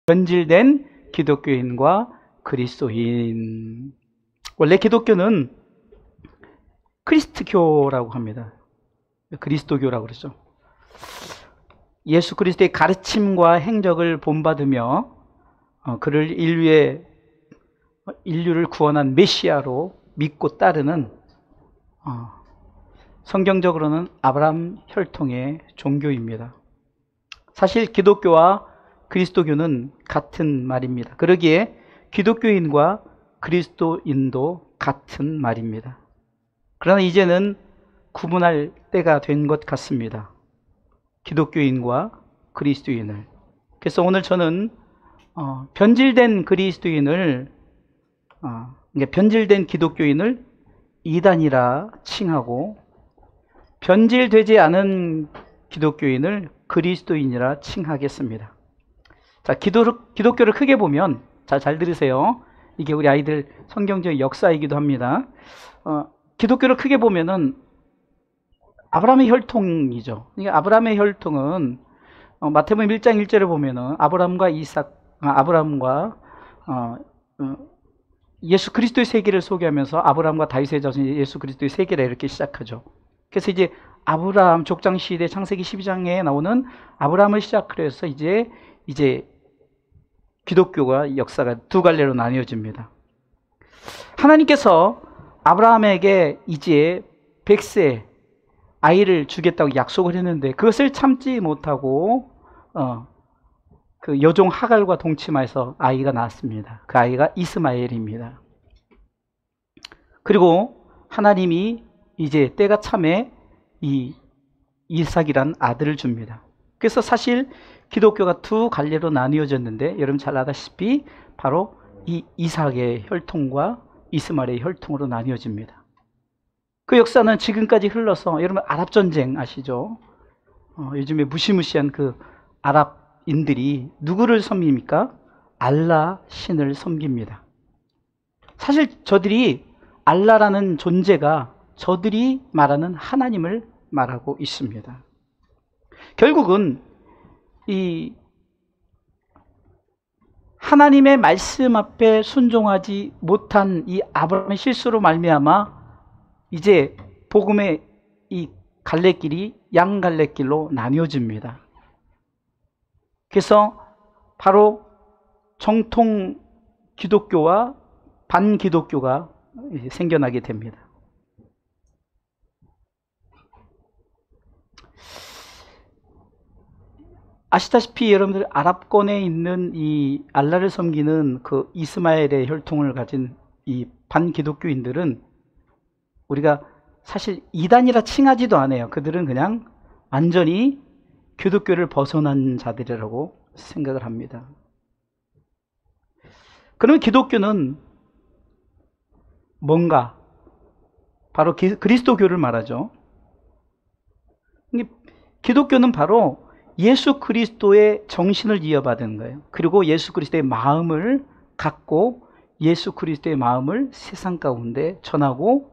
변질된 기독교인과 그리스도인. 원래 기독교는 크리스트교라고 합니다. 그리스도교라고 그러죠. 예수 그리스도의 가르침과 행적을 본받으며 그를 인류를 구원한 메시아로 믿고 따르는 성경적으로는 아브라함 혈통의 종교입니다. 사실 기독교와 그리스도교는 같은 말입니다. 그러기에 기독교인과 그리스도인도 같은 말입니다. 그러나 이제는 구분할 때가 된 것 같습니다. 기독교인과 그리스도인을. 그래서 오늘 저는 변질된 변질된 기독교인을 이단이라 칭하고 변질되지 않은 기독교인을 그리스도인이라 칭하겠습니다. 자, 기독교를 크게 보면, 잘 들으세요. 이게 우리 아이들 성경적 역사이기도 합니다. 기독교를 크게 보면은 아브라함의 혈통이죠. 아브라함의 혈통은 마태복음 1장 1절에 보면은 아브라함과 예수 그리스도의 세계를 소개하면서 아브라함과 다윗의 자손 예수 그리스도의 세계라 이렇게 시작하죠. 그래서 이제 아브라함 족장 시대 창세기 12장에 나오는 아브라함을 시작으로 해서 이제 기독교가 역사가 두 갈래로 나뉘어집니다. 하나님께서 아브라함에게 이제 100세 아이를 주겠다고 약속을 했는데 그것을 참지 못하고 그 여종 하갈과 동침해서 아이가 낳았습니다. 그 아이가 이스마엘입니다. 그리고 하나님이 이제 때가 참에 이 이삭이란 아들을 줍니다. 그래서 사실 기독교가 두 갈래로 나뉘어졌는데 여러분 잘 아다시피 바로 이 이삭의 혈통과 이스마엘의 혈통으로 나뉘어집니다. 그 역사는 지금까지 흘러서 여러분 아랍전쟁 아시죠? 요즘에 무시무시한 그 아랍인들이 누구를 섬깁니까? 알라 신을 섬깁니다. 사실 저들이 알라라는 존재가 저들이 말하는 하나님을 말하고 있습니다. 결국은 이 하나님의 말씀 앞에 순종하지 못한 이 아브라함의 실수로 말미암아 이제 복음의 이 갈래길이 양갈래길로 나뉘어집니다. 그래서 바로 정통 기독교와 반기독교가 생겨나게 됩니다. 아시다시피 여러분들 아랍권에 있는 이 알라를 섬기는 그 이스마엘의 혈통을 가진 이 반기독교인들은 우리가 사실 이단이라 칭하지도 않아요. 그들은 그냥 완전히 기독교를 벗어난 자들이라고 생각을 합니다. 그러면 기독교는 뭔가? 바로 그리스도교를 말하죠. 기독교는 바로 예수 그리스도의 정신을 이어받은 거예요. 그리고 예수 그리스도의 마음을 갖고 예수 그리스도의 마음을 세상 가운데 전하고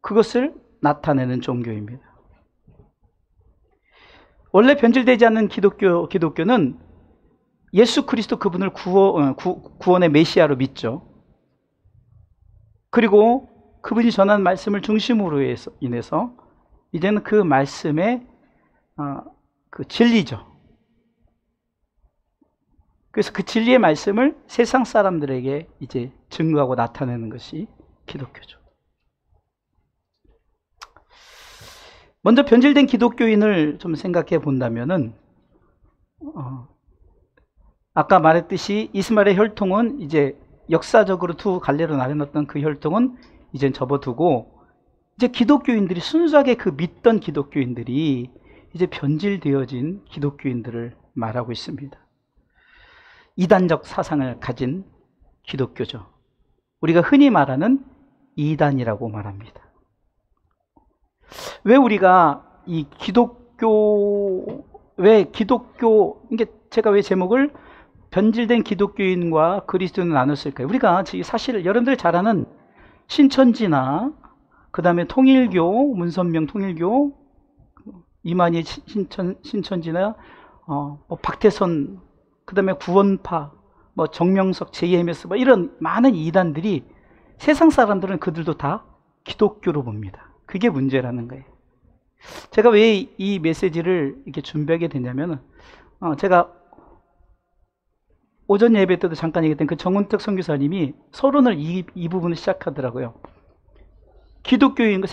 그것을 나타내는 종교입니다. 원래 변질되지 않는 기독교는 예수 그리스도 그분을 구원의 메시아로 믿죠. 그리고 그분이 전한 말씀을 중심으로 인해서 이제는 그 말씀의 그 진리죠. 그래서 그 진리의 말씀을 세상 사람들에게 이제 증거하고 나타내는 것이 기독교죠. 먼저 변질된 기독교인을 좀 생각해 본다면은 아까 말했듯이 이스마엘의 혈통은 이제 역사적으로 두 갈래로 나뉘었던 그 혈통은 이젠 접어두고 이제 기독교인들이 순수하게 그 믿던 기독교인들이 이제 변질되어진 기독교인들을 말하고 있습니다. 이단적 사상을 가진 기독교죠. 우리가 흔히 말하는 이단이라고 말합니다. 왜 우리가 이 이게 제가 왜 제목을 변질된 기독교인과 그리스도인을 나눴을까요? 우리가 사실 여러분들 잘 아는 신천지나 그 다음에 통일교, 문선명 통일교, 이만희 신천지나 박태선 그 다음에 구원파, 뭐 정명석, JMS, 뭐 이런 많은 이단들이 세상 사람들은 그들도 다 기독교로 봅니다. 그게 문제라는 거예요. 제가 왜 이 메시지를 이렇게 준비하게 됐냐면, 제가 오전 예배 때도 잠깐 얘기했던 그 정은택 선교사님이 서론을 이 부분을 시작하더라고요. 기독교인과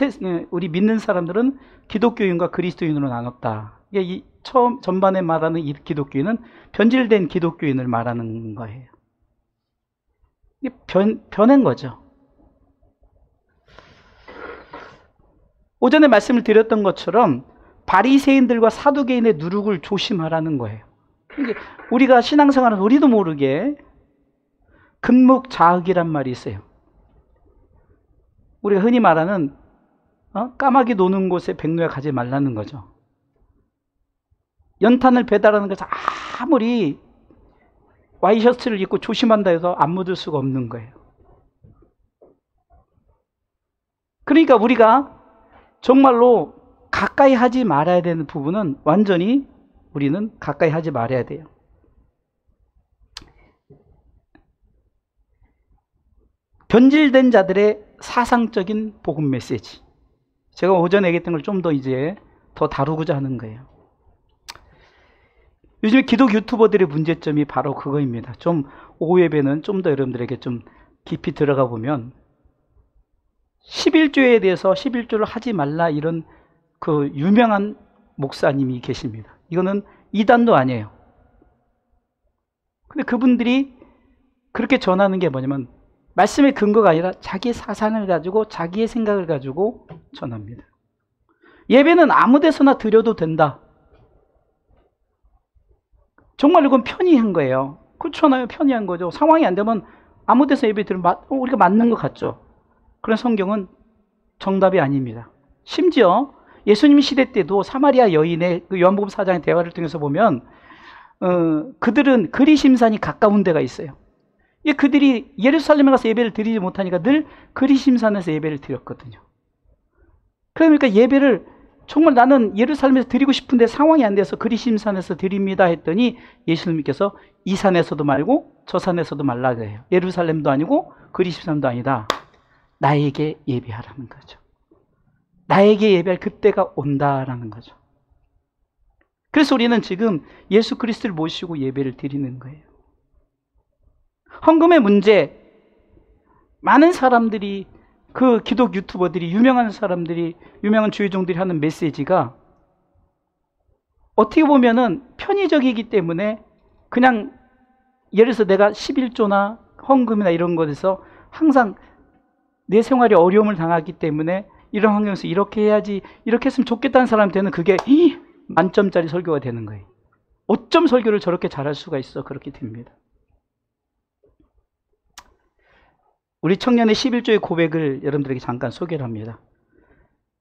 우리 믿는 사람들은 기독교인과 그리스도인으로 나눴다. 이 처음 전반에 말하는 이 기독교인은 변질된 기독교인을 말하는 거예요. 이게 변한 거죠. 오전에 말씀을 드렸던 것처럼 바리새인들과 사두개인의 누룩을 조심하라는 거예요. 우리가 신앙생활은 우리도 모르게 금묵자흑이란 말이 있어요. 우리가 흔히 말하는 까마귀 노는 곳에 백로에 가지 말라는 거죠. 연탄을 배달하는 것은 아무리 와이셔츠를 입고 조심한다 해서 안 묻을 수가 없는 거예요. 그러니까 우리가 정말로 가까이 하지 말아야 되는 부분은 완전히 우리는 가까이 하지 말아야 돼요. 변질된 자들의 사상적인 복음 메시지. 제가 오전에 얘기했던 걸 좀 더 이제 더 다루고자 하는 거예요. 요즘 기독 유튜버들의 문제점이 바로 그거입니다. 좀 오후 예배는 좀 더 여러분들에게 좀 깊이 들어가 보면 11조에 대해서 11조를 하지 말라 이런 그 유명한 목사님이 계십니다. 이거는 이단도 아니에요. 근데 그분들이 그렇게 전하는 게 뭐냐면 말씀의 근거가 아니라 자기의 사상을 가지고 자기의 생각을 가지고 전합니다. 예배는 아무 데서나 드려도 된다. 정말 이건 편의한 거예요. 그렇잖아요. 편의한 거죠. 상황이 안 되면 아무 데서 예배 드리면 우리가 맞는 것 같죠. 그런 성경은 정답이 아닙니다. 심지어 예수님 시대 때도 사마리아 여인의 그 요한복음 4장의 대화를 통해서 보면 그들은 그리심산이 가까운 데가 있어요. 그들이 예루살렘에 가서 예배를 드리지 못하니까 늘 그리심산에서 예배를 드렸거든요. 그러니까 예배를 정말 나는 예루살렘에서 드리고 싶은데 상황이 안 돼서 그리심산에서 드립니다 했더니 예수님께서 이 산에서도 말고 저 산에서도 말라 그래요. 예루살렘도 아니고 그리심산도 아니다. 나에게 예배하라는 거죠. 나에게 예배할 그때가 온다라는 거죠. 그래서 우리는 지금 예수 그리스도를 모시고 예배를 드리는 거예요. 헌금의 문제, 많은 사람들이 그 기독 유튜버들이 유명한 사람들이 유명한 주의종들이 하는 메시지가 어떻게 보면은 편의적이기 때문에 그냥 예를 들어서 내가 11조나 헌금이나 이런 것에서 항상 내 생활에 어려움을 당하기 때문에 이런 환경에서 이렇게 해야지 이렇게 했으면 좋겠다는 사람한테는 그게 만점짜리 설교가 되는 거예요. 어쩜 설교를 저렇게 잘할 수가 있어. 그렇게 됩니다. 우리 청년의 11조의 고백을 여러분들에게 잠깐 소개를 합니다.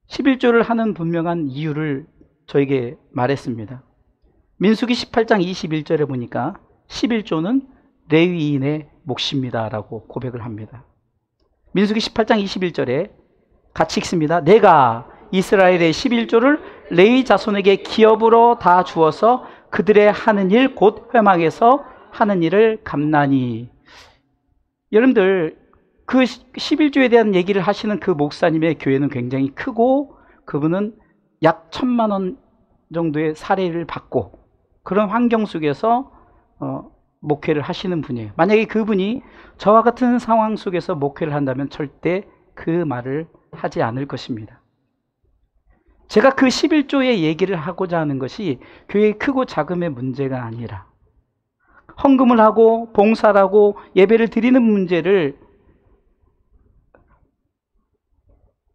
11조를 하는 분명한 이유를 저에게 말했습니다. 민수기 18장 21절에 보니까 11조는 레위인의 몫입니다 라고 고백을 합니다. 민수기 18장 21절에 같이 읽습니다. 내가 이스라엘의 11조를 레위 자손에게 기업으로 다 주어서 그들의 하는 일 곧 회막에서 하는 일을 갚나니. 여러분들 그 11조에 대한 얘기를 하시는 그 목사님의 교회는 굉장히 크고 그분은 약 1,000만 원 정도의 사례를 받고 그런 환경 속에서 목회를 하시는 분이에요. 만약에 그분이 저와 같은 상황 속에서 목회를 한다면 절대 그 말을 하지 않을 것입니다. 제가 그 11조의 얘기를 하고자 하는 것이 교회의 크고 작음의 문제가 아니라 헌금을 하고 봉사를 하고 예배를 드리는 문제를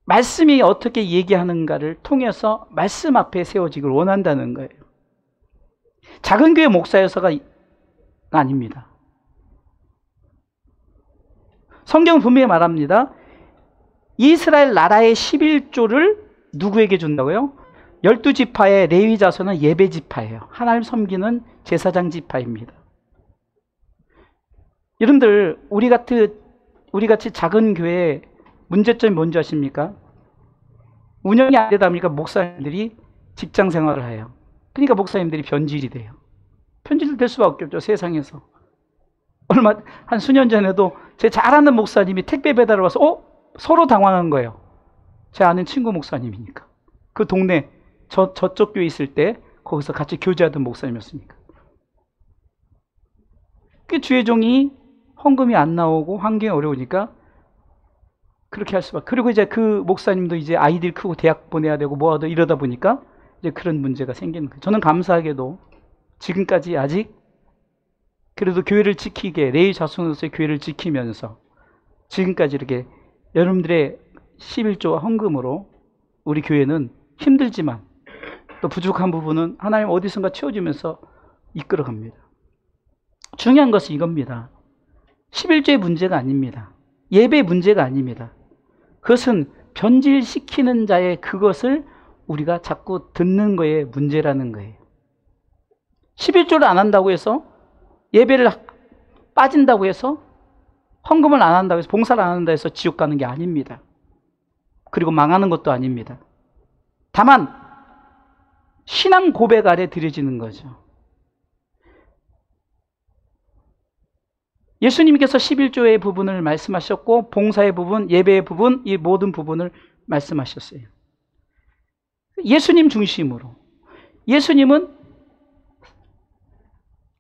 말씀이 어떻게 얘기하는가를 통해서 말씀 앞에 세워지길 원한다는 거예요. 작은 교회 목사여서가 아닙니다. 성경은 분명히 말합니다. 이스라엘 나라의 11조를 누구에게 준다고요? 12지파의 레위 자손은 예배 지파예요. 하나님 섬기는 제사장 지파입니다. 여러분들 우리 같이 작은 교회 문제점이 뭔지 아십니까? 운영이 안 되다 보니까 목사님들이 직장 생활을 해요. 그러니까 목사님들이 변질이 돼요. 편질될 수밖에 없죠, 세상에서. 한 수년 전에도 제 잘 아는 목사님이 택배 배달을 와서 서로 당황한 거예요. 제 아는 친구 목사님이니까. 그 동네 저쪽 교회 있을 때 거기서 같이 교제하던 목사님이었으니까. 그 주의 종이 헌금이 안 나오고 환경이 어려우니까 그렇게 할 수밖에. 그리고 이제 그 목사님도 이제 아이들 크고 대학 보내야 되고 뭐하고 이러다 보니까 이제 그런 문제가 생기는 거예요. 저는 감사하게도 지금까지 아직 그래도 교회를 지키게, 레위 자손으로서의 교회를 지키면서 지금까지 이렇게 여러분들의 11조와 헌금으로 우리 교회는 힘들지만 또 부족한 부분은 하나님 어디선가 채워주면서 이끌어갑니다. 중요한 것은 이겁니다. 11조의 문제가 아닙니다. 예배의 문제가 아닙니다. 그것은 변질시키는 자의 그것을 우리가 자꾸 듣는 거에 문제라는 거예요. 11조를 안 한다고 해서, 예배를 빠진다고 해서, 헌금을 안 한다고 해서, 봉사를 안 한다고 해서 지옥 가는 게 아닙니다. 그리고 망하는 것도 아닙니다. 다만 신앙 고백 아래 드려지는 거죠. 예수님께서 11조의 부분을 말씀하셨고 봉사의 부분, 예배의 부분, 이 모든 부분을 말씀하셨어요. 예수님 중심으로. 예수님은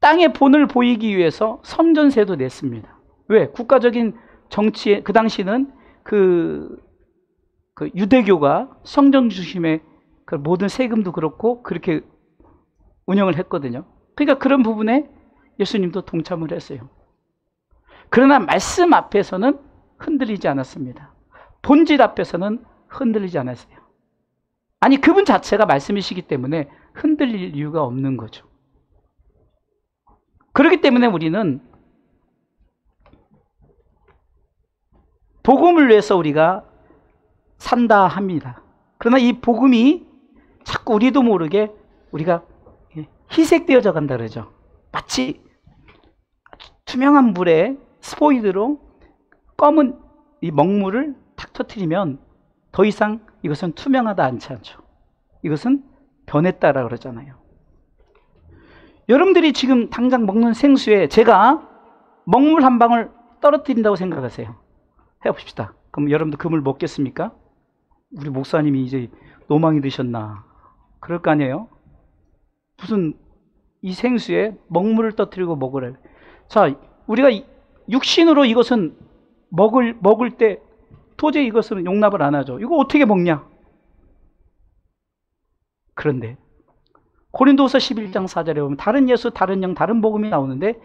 땅의 본을 보이기 위해서 성전세도 냈습니다. 왜? 국가적인 정치에, 그 당시는 그 유대교가 성전 중심의 그 모든 세금도 그렇고 그렇게 운영을 했거든요. 그러니까 그런 부분에 예수님도 동참을 했어요. 그러나 말씀 앞에서는 흔들리지 않았습니다. 본질 앞에서는 흔들리지 않았어요. 아니, 그분 자체가 말씀이시기 때문에 흔들릴 이유가 없는 거죠. 그렇기 때문에 우리는 복음을 위해서 우리가 산다 합니다. 그러나 이 복음이 자꾸 우리도 모르게 우리가 희색되어져 간다 그러죠. 마치 투명한 물에 스포이드로 검은 이 먹물을 탁 터뜨리면 더 이상 이것은 투명하다 않지 않죠. 이것은 변했다라고 그러잖아요. 여러분들이 지금 당장 먹는 생수에 제가 먹물 한 방울 떨어뜨린다고 생각하세요. 해봅시다. 그럼 여러분들 그 물 먹겠습니까? 우리 목사님이 이제 노망이 드셨나 그럴 거 아니에요. 무슨 이 생수에 먹물을 떠뜨리고 먹으래. 자, 우리가 육신으로 이것은 먹을 때 도저히 이것은 용납을 안 하죠. 이거 어떻게 먹냐? 그런데 고린도서 11장 4절에 보면 다른 예수, 다른 영, 다른 복음이 나오는데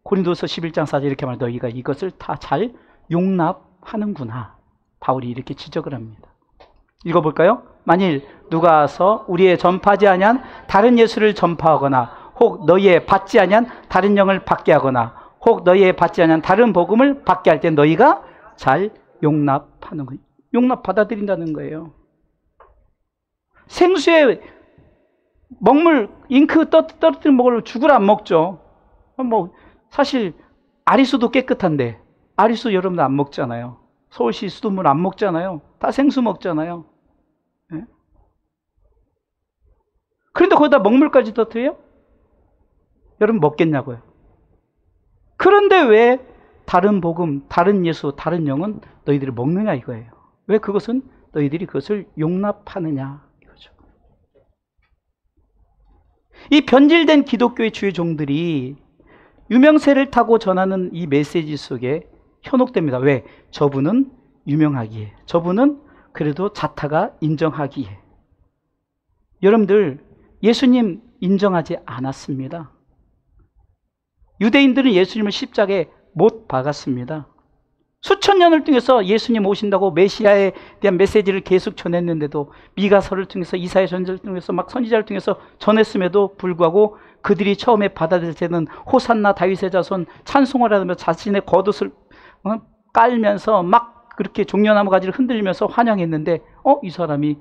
고린도서 11장 4절 이렇게 말해요. 너희가 이것을 다 잘 용납하는구나. 바울이 이렇게 지적을 합니다. 읽어볼까요? 만일 누가 와서 우리의 전파하지 아니한 다른 예수를 전파하거나 혹 너희의 받지 아니한 다른 영을 받게 하거나 혹 너희의 받지 아니한 다른 복음을 받게 할 때 너희가 잘 용납하는 거예요. 용납 받아들인다는 거예요. 생수에 먹물, 잉크 떨어뜨린 먹을 죽을 안 먹죠. 뭐 사실 아리수도 깨끗한데 아리수 여러분들 안 먹잖아요. 서울시 수돗물 안 먹잖아요. 다 생수 먹잖아요. 네? 그런데 거기다 먹물까지 터뜨려요? 여러분 먹겠냐고요. 그런데 왜 다른 복음, 다른 예수, 다른 영은 너희들이 먹느냐 이거예요. 왜 그것은 너희들이 그것을 용납하느냐 이거죠. 이 변질된 기독교의 주의 종들이 유명세를 타고 전하는 이 메시지 속에 현혹됩니다. 왜? 저분은 유명하기에, 저분은 그래도 자타가 인정하기에. 여러분들 예수님 인정하지 않았습니다. 유대인들은 예수님을 십자가에 못 박았습니다. 수천 년을 통해서 예수님 오신다고 메시아에 대한 메시지를 계속 전했는데도 미가서를 통해서 이사야 전서를 통해서 막 선지자를 통해서 전했음에도 불구하고 그들이 처음에 받아들일 때는 호산나 다윗의 자손 찬송하라며 자신의 겉옷을 깔면서 막 그렇게 종려나무 가지를 흔들면서 환영했는데 이 사람이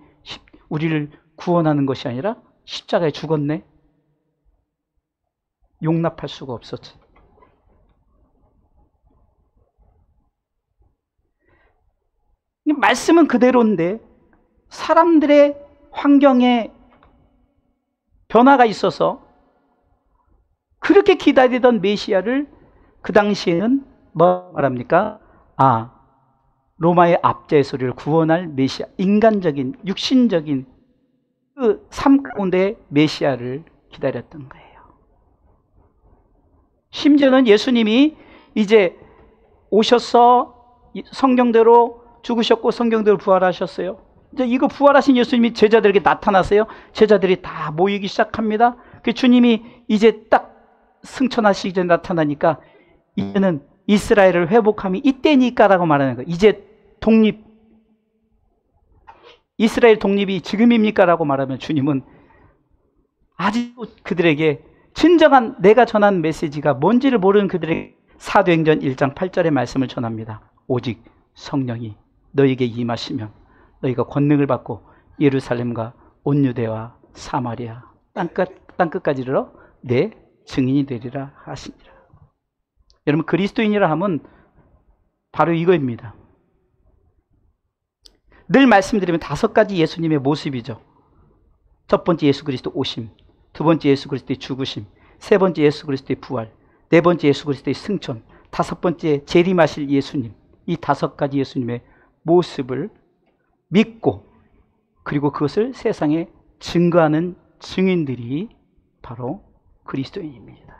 우리를 구원하는 것이 아니라 십자가에 죽었네. 용납할 수가 없었지. 말씀은 그대로인데 사람들의 환경에 변화가 있어서 그렇게 기다리던 메시아를 그 당시에는 뭐 말합니까? 로마의 압제의 소리를 구원할 메시아, 인간적인, 육신적인 그 삶 가운데 메시아를 기다렸던 거예요. 심지어는 예수님이 이제 오셔서 성경대로 죽으셨고 성경대로 부활하셨어요. 이제 이거 부활하신 예수님이 제자들에게 나타나세요. 제자들이 다 모이기 시작합니다. 그 주님이 이제 딱 승천하시기 전에 나타나니까 이제는 이스라엘을 회복함이 이때니까라고 말하는 거예요. 이제 이스라엘 독립이 지금입니까? 라고 말하면 주님은 아직도 그들에게 진정한 내가 전한 메시지가 뭔지를 모르는 그들에게 사도행전 1장 8절의 말씀을 전합니다. 오직 성령이 너에게 임하시면 너희가 권능을 받고 예루살렘과 온 유대와 사마리아 땅끝까지 이르러 내 증인이 되리라 하시니라. 여러분, 그리스도인이라 하면 바로 이거입니다. 늘 말씀드리면 5가지 예수님의 모습이죠. 첫 번째 예수 그리스도 오심, 두 번째 예수 그리스도의 죽으심, 세 번째 예수 그리스도의 부활, 네 번째 예수 그리스도의 승천, 5번째 재림하실 예수님. 이 5가지 예수님의 모습을 믿고 그리고 그것을 세상에 증거하는 증인들이 바로 그리스도인입니다.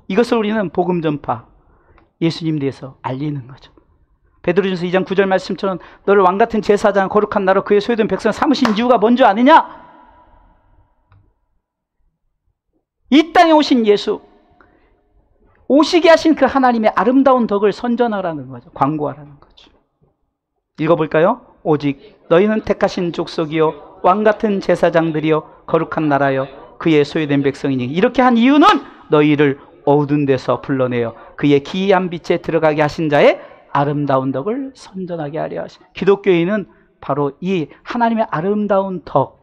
이것을 우리는 복음 전파, 예수님 대해서 알리는 거죠. 베드로전서 2장 9절 말씀처럼 너를 왕같은 제사장 거룩한 나로 그의 소유된 백성을 삼으신 이유가 뭔지 아느냐? 이 땅에 오신 예수, 오시게 하신 그 하나님의 아름다운 덕을 선전하라는 거죠. 광고하라는 거죠. 읽어볼까요? 오직 너희는 택하신 족속이요 왕같은 제사장들이요 거룩한 나라요 그의 소유된 백성이니. 이렇게 한 이유는 너희를 어두운 데서 불러내어 그의 기이한 빛에 들어가게 하신 자의 아름다운 덕을 선전하게 하려 하신. 기독교인은 바로 이 하나님의 아름다운 덕,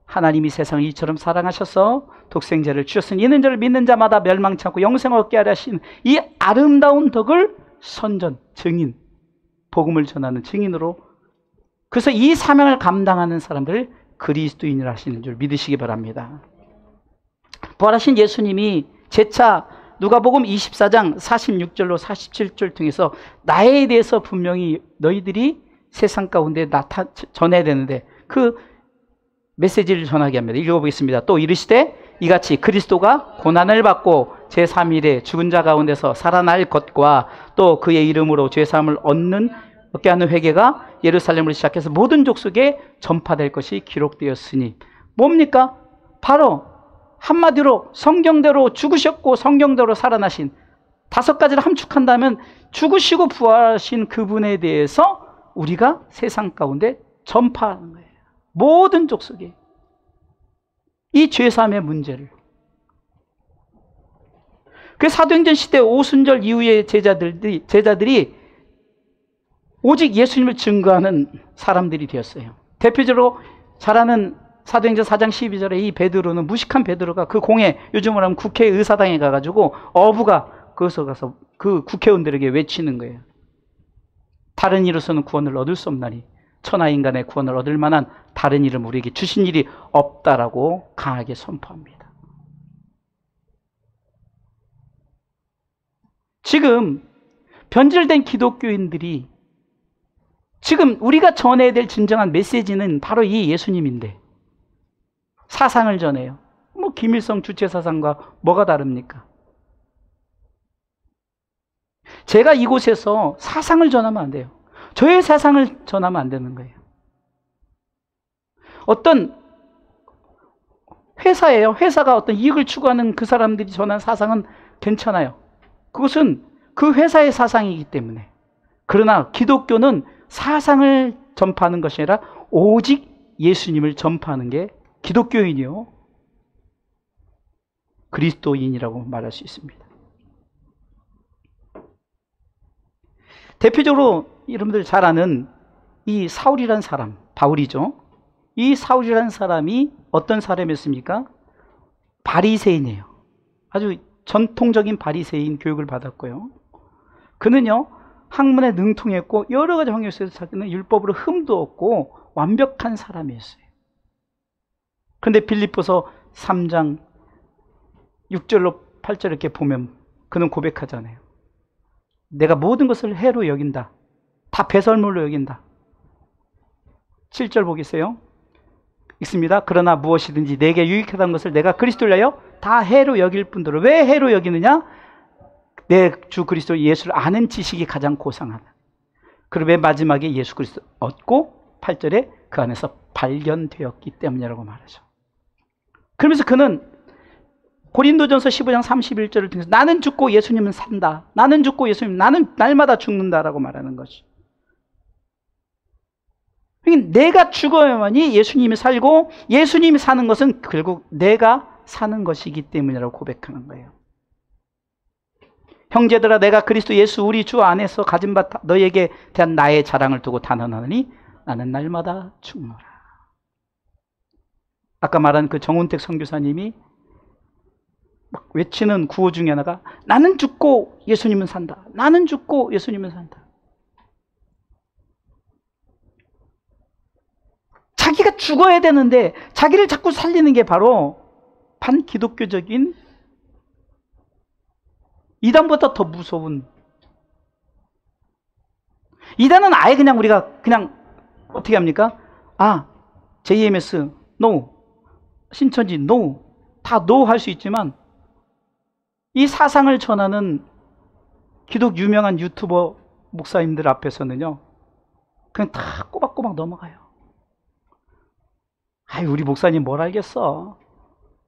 하나님이 세상을 이처럼 사랑하셔서 독생자를 주셨으니 이는 저를 믿는 자마다 멸망치 않고 영생을 얻게 하려 하신 이 아름다운 덕을 선전, 증인, 복음을 전하는 증인으로, 그래서 이 사명을 감당하는 사람들을 그리스도인이라 하시는 줄 믿으시기 바랍니다. 부활하신 예수님이 재차 누가복음 24장 46절로 47절 통해서 나에 대해서 분명히 너희들이 세상 가운데 전해야 되는데 그 메시지를 전하게 합니다. 읽어보겠습니다. 또 이르시되 이같이 그리스도가 고난을 받고 제3일에 죽은 자 가운데서 살아날 것과 또 그의 이름으로 죄사함을 얻게 하는 회개가 예루살렘으로 시작해서 모든 족속에 전파될 것이 기록되었으니. 뭡니까? 바로 한마디로 성경대로 죽으셨고 성경대로 살아나신, 5가지를 함축한다면 죽으시고 부활하신 그분에 대해서 우리가 세상 가운데 전파하는 거예요. 모든 족속에 이 죄사함의 문제를. 그 사도행전 시대 오순절 이후의 제자들이 오직 예수님을 증거하는 사람들이 되었어요. 대표적으로 잘 아는 사도행전 4장 12절에 이 베드로는, 무식한 베드로가 그 공회, 요즘으로 하면 국회의사당에 가가지고 어부가 거기서 가서 그 국회의원들에게 외치는 거예요. 다른 이로서는 구원을 얻을 수 없나니 천하인간의 구원을 얻을 만한 다른 이름 우리에게 주신 일이 없다라고 강하게 선포합니다. 지금 변질된 기독교인들이, 지금 우리가 전해야 될 진정한 메시지는 바로 이 예수님인데 사상을 전해요. 김일성 주체 사상과 뭐가 다릅니까? 제가 이곳에서 사상을 전하면 안 돼요. 저의 사상을 전하면 안 되는 거예요. 어떤 회사예요. 회사가 어떤 이익을 추구하는 그 사람들이 전한 사상은 괜찮아요. 그것은 그 회사의 사상이기 때문에. 그러나 기독교는 사상을 전파하는 것이 아니라 오직 예수님을 전파하는 게 기독교인이요 그리스도인이라고 말할 수 있습니다. 대표적으로 여러분들 잘 아는 이 사울이라는 사람, 바울이죠. 이 사울이라는 사람이 어떤 사람이었습니까? 바리새인이에요. 아주 전통적인 바리새인 교육을 받았고요. 그는요 학문에 능통했고 여러 가지 환경 속에서 자기는 율법으로 흠도 없고 완벽한 사람이었어요. 그런데 빌립보서 3장 6절로 8절 이렇게 보면 그는 고백하잖아요. 내가 모든 것을 해로 여긴다. 다 배설물로 여긴다. 7절 보겠어요. 읽습니다. 그러나 무엇이든지 내게 유익하다는 것을 내가 그리스도를 위하여 다 해로 여길 뿐더러. 왜 해로 여기느냐? 내 주 그리스도 예수를 아는 지식이 가장 고상하다. 그리고 맨 마지막에 예수 그리스도 얻고 8절에 그 안에서 발견되었기 때문이라고 말하죠. 그러면서 그는 고린도전서 15장 31절을 통해서 나는 죽고 예수님은 산다. 나는 죽고 예수님, 나는 날마다 죽는다라고 말하는 거죠. 내가 죽어야만이 예수님이 살고 예수님이 사는 것은 결국 내가 사는 것이기 때문이라고 고백하는 거예요. 형제들아 내가 그리스도 예수 우리 주 안에서 가진 바 너에게 대한 나의 자랑을 두고 단언하느니 나는 날마다 죽노라. 아까 말한 그 정운택 선교사님이 막 외치는 구호 중에 하나가 나는 죽고 예수님은 산다. 나는 죽고 예수님은 산다. 자기가 죽어야 되는데 자기를 자꾸 살리는 게 바로 반기독교적인 이단보다 더 무서운, 이단은 아예 그냥 우리가 그냥 어떻게 합니까? JMS NO, 신천지 NO, 다 NO 할 수 있지만 이 사상을 전하는 기독 유명한 유튜버 목사님들 앞에서는요 그냥 다 꼬박꼬박 넘어가요. 우리 목사님 뭘 알겠어.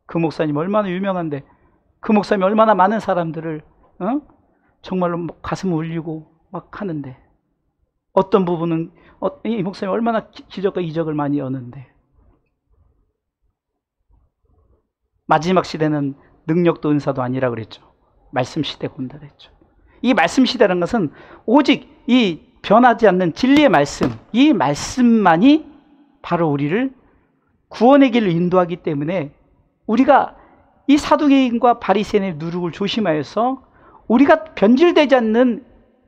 그 목사님 얼마나 유명한데, 그 목사님이 얼마나 많은 사람들을 정말로 가슴 울리고 막 하는데, 어떤 부분은 이 목사님이 얼마나 기적과 이적을 많이 여는데, 마지막 시대는 능력도 은사도 아니라 그랬죠. 말씀 시대가 온다 그랬죠. 이 말씀 시대라는 것은 오직 이 변하지 않는 진리의 말씀, 이 말씀만이 바로 우리를 구원의 길을 인도하기 때문에 우리가 이 사두개인과 바리새인의 누룩을 조심하여서 우리가 변질되지 않는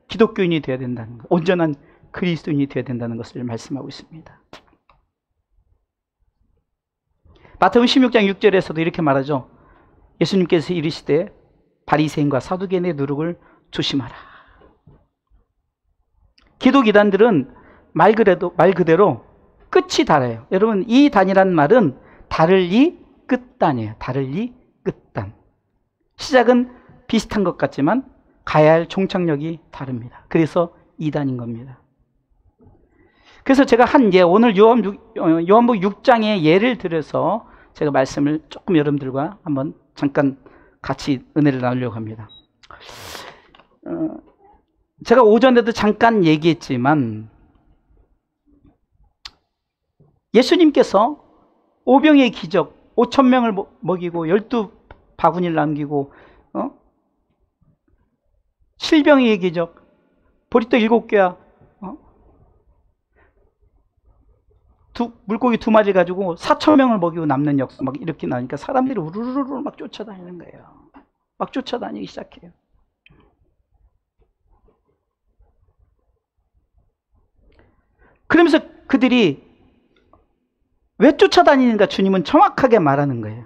기독교인이 되어야 된다는 것, 온전한 그리스도인이 되어야 된다는 것을 말씀하고 있습니다. 마태복음 16장 6절에서도 이렇게 말하죠. 예수님께서 이르시되 바리새인과 사두개인의 누룩을 조심하라. 기독 이단들은 말 그대로 끝이 달아요. 여러분, 이 단이란 말은 달을리 끝단이에요. 달을리 끝단. 시작은 비슷한 것 같지만 가야 할 종착역이 다릅니다. 그래서 이단인 겁니다. 그래서 제가 한 예, 오늘 요한복음 6장의 예를 들어서 제가 말씀을 조금 여러분들과 한번 잠깐 같이 은혜를 나누려고 합니다. 제가 오전에도 잠깐 얘기했지만 예수님께서 오병의 기적, 5,000명을 먹이고 12바구니를 남기고 7병의 기적, 보리떡 7개와 물고기 2마리 가지고 4,000명을 먹이고 남는 역사, 막 이렇게 나니까 사람들이 우르르르 막 쫓아다니는 거예요. 막 쫓아다니기 시작해요. 그러면서 그들이 왜 쫓아다니는가 주님은 정확하게 말하는 거예요.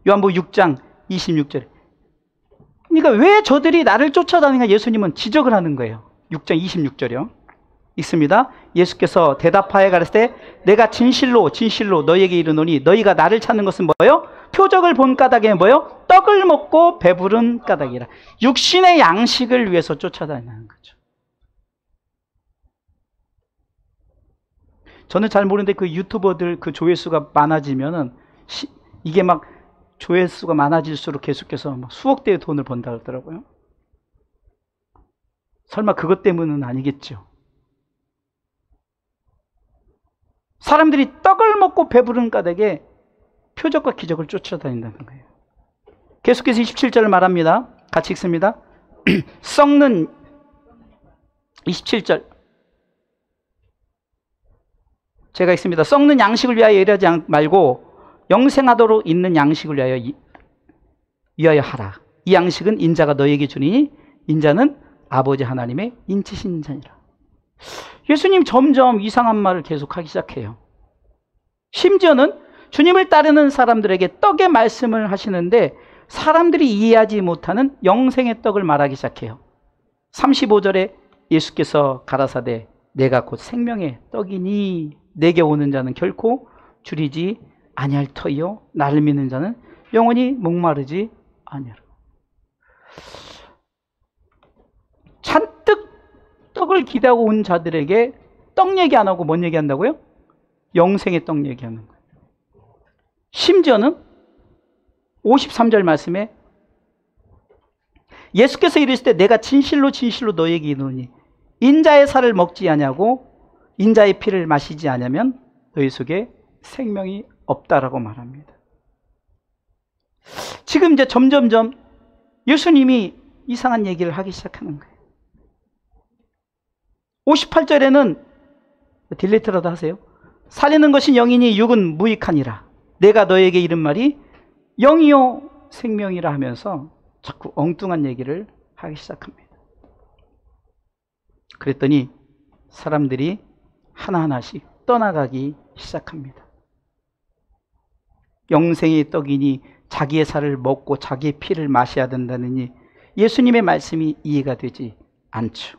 요한복음 6장 26절에. 그러니까 왜 저들이 나를 쫓아다니는가 예수님은 지적을 하는 거예요. 6장 26절이요. 있습니다. 예수께서 대답하여 가라사대 내가 진실로 진실로 너희에게 이르노니 너희가 나를 찾는 것은 뭐예요? 표적을 본 까닭에 뭐예요? 떡을 먹고 배부른 까닭이라. 육신의 양식을 위해서 쫓아다니는 거죠. 저는 잘 모르는데 그 유튜버들 그 조회수가 많아지면은 이게 막 조회수가 많아질수록 계속해서 막 수억 대의 돈을 번다 그러더라고요. 설마 그것 때문은 아니겠죠. 사람들이 떡을 먹고 배부른 까닭에 표적과 기적을 쫓아다닌다는 거예요. 계속해서 27절을 말합니다. 같이 읽습니다. 썩는 27절 제가 읽습니다. 썩는 양식을 위하여 일하지 말고 영생하도록 있는 양식을 위하여 하라. 이 양식은 인자가 너에게 주니 인자는 아버지 하나님의 인치신 자니라. 예수님 점점 이상한 말을 계속하기 시작해요. 심지어는 주님을 따르는 사람들에게 떡의 말씀을 하시는데 사람들이 이해하지 못하는 영생의 떡을 말하기 시작해요. 35절에 예수께서 가라사대 내가 곧 생명의 떡이니 내게 오는 자는 결코 줄이지 아니할 터이요 나를 믿는 자는 영원히 목마르지 아니하라. 잔뜩 떡을 기대하고 온 자들에게 떡 얘기 안 하고 뭔 얘기한다고요? 영생의 떡 얘기하는 거예요. 심지어는 53절 말씀에 예수께서 이르실 때 내가 진실로 진실로 너에게 이르노니 인자의 살을 먹지 아니하고 인자의 피를 마시지 아니하면 너희 속에 생명이 없다라고 말합니다. 지금 이제 점점점 예수님이 이상한 얘기를 하기 시작하는 거예요. 58절에는 딜리트라도 하세요. 살리는 것이 영이니 육은 무익하니라. 내가 너에게 이른 말이 영이요 생명이라 하면서 자꾸 엉뚱한 얘기를 하기 시작합니다. 그랬더니 사람들이 하나하나씩 떠나가기 시작합니다. 영생의 떡이니 자기의 살을 먹고 자기의 피를 마셔야 된다느니 예수님의 말씀이 이해가 되지 않죠.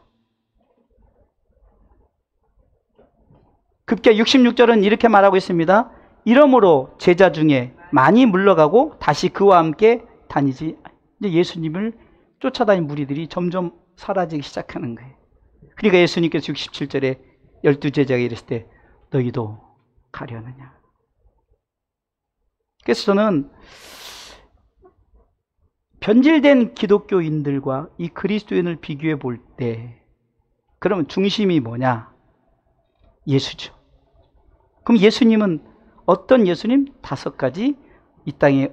급기야 66절은 이렇게 말하고 있습니다. 이러므로 제자 중에 많이 물러가고 다시 그와 함께 다니지. 이제 예수님을 쫓아다닌 무리들이 점점 사라지기 시작하는 거예요. 그러니까 예수님께서 67절에 12제자에게 이랬을 때 너희도 가려느냐. 그래서 저는 변질된 기독교인들과 이 그리스도인을 비교해 볼 때 그러면 중심이 뭐냐? 예수죠. 그럼 예수님은 어떤 예수님? 5가지. 이 땅에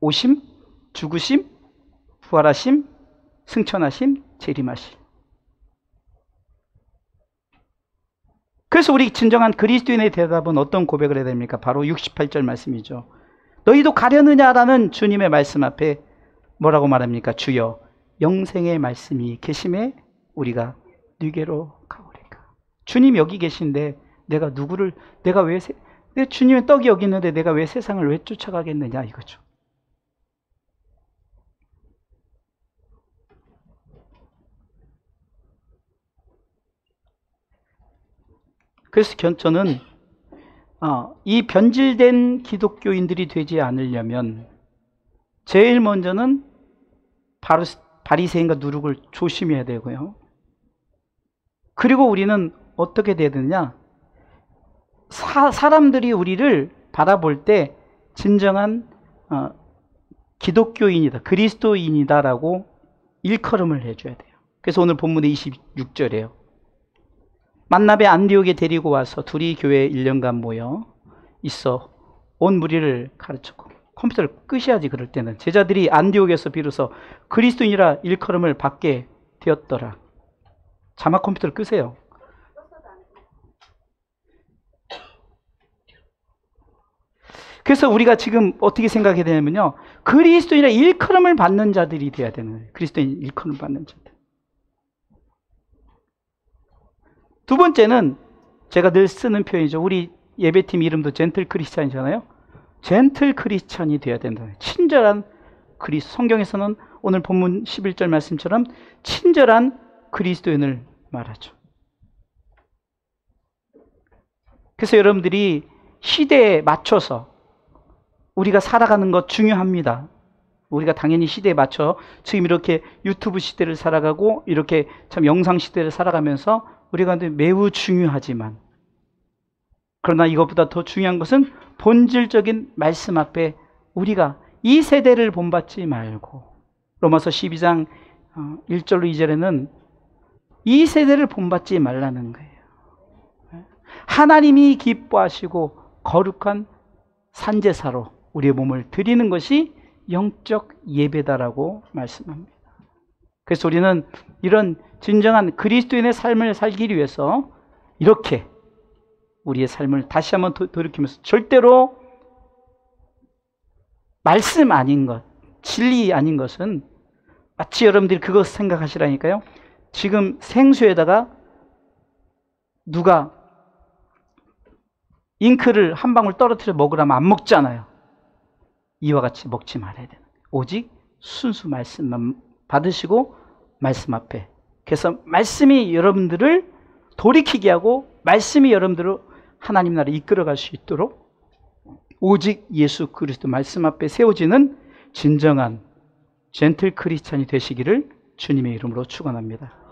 오심, 죽으심, 부활하심, 승천하심, 재림하심. 그래서 우리 진정한 그리스도인의 대답은 어떤 고백을 해야 됩니까? 바로 68절 말씀이죠. 너희도 가려느냐라는 주님의 말씀 앞에 뭐라고 말합니까? 주여 영생의 말씀이 계심에 우리가 네게로 가오리까. 주님 여기 계신데 내가 내 주님의 떡이 여기 있는데 내가 왜 세상을 왜 쫓아가겠느냐 이거죠. 그래서 저는 이 변질된 기독교인들이 되지 않으려면 제일 먼저는 바리새인과 누룩을 조심해야 되고요. 그리고 우리는 어떻게 돼야 되느냐? 사람들이 우리를 바라볼 때 진정한 기독교인이다, 그리스도인이다라고 일컬음을 해줘야 돼요. 그래서 오늘 본문의 26절이에요. 만나베 안디옥에 데리고 와서 둘이 교회에 1년간 모여 있어 온 무리를 가르쳤고, 컴퓨터를 끄셔야지. 그럴 때는 제자들이 안디옥에서 비로소 그리스도인이라 일컬음을 받게 되었더라. 자막 컴퓨터를 끄세요. 그래서 우리가 지금 어떻게 생각해야 되냐면요, 그리스도인이라 일컬음을 받는 자들이 돼야 되는 거예요. 그리스도인 일컬음 받는 자들. 두 번째는 제가 늘 쓰는 표현이죠. 우리 예배팀 이름도 젠틀 크리스찬이잖아요. 젠틀 크리스찬이 되어야 된다. 친절한 성경에서는 오늘 본문 11절 말씀처럼 친절한 그리스도인을 말하죠. 그래서 여러분들이 시대에 맞춰서 우리가 살아가는 것 중요합니다. 우리가 당연히 시대에 맞춰 지금 이렇게 유튜브 시대를 살아가고 이렇게 참 영상 시대를 살아가면서 우리가 매우 중요하지만, 그러나 이것보다 더 중요한 것은 본질적인 말씀 앞에 우리가 이 세대를 본받지 말고, 로마서 12장 1절로 2절에는 이 세대를 본받지 말라는 거예요. 하나님이 기뻐하시고 거룩한 산제사로 우리의 몸을 드리는 것이 영적 예배다라고 말씀합니다. 그래서 우리는 이런 진정한 그리스도인의 삶을 살기 위해서 이렇게 우리의 삶을 다시 한번 돌이키면서 절대로 말씀 아닌 것, 진리 아닌 것은 마치 여러분들이 그것 생각하시라니까요. 지금 생수에다가 누가 잉크를 한 방울 떨어뜨려 먹으라면 안 먹잖아요. 이와 같이 먹지 말아야 되는 거예요. 오직 순수 말씀만 받으시고 말씀 앞에. 그래서 말씀이 여러분들을 돌이키게 하고 말씀이 여러분들을 하나님 나라에 이끌어갈 수 있도록 오직 예수 그리스도 말씀 앞에 세워지는 진정한 젠틀 크리스찬이 되시기를 주님의 이름으로 축원합니다.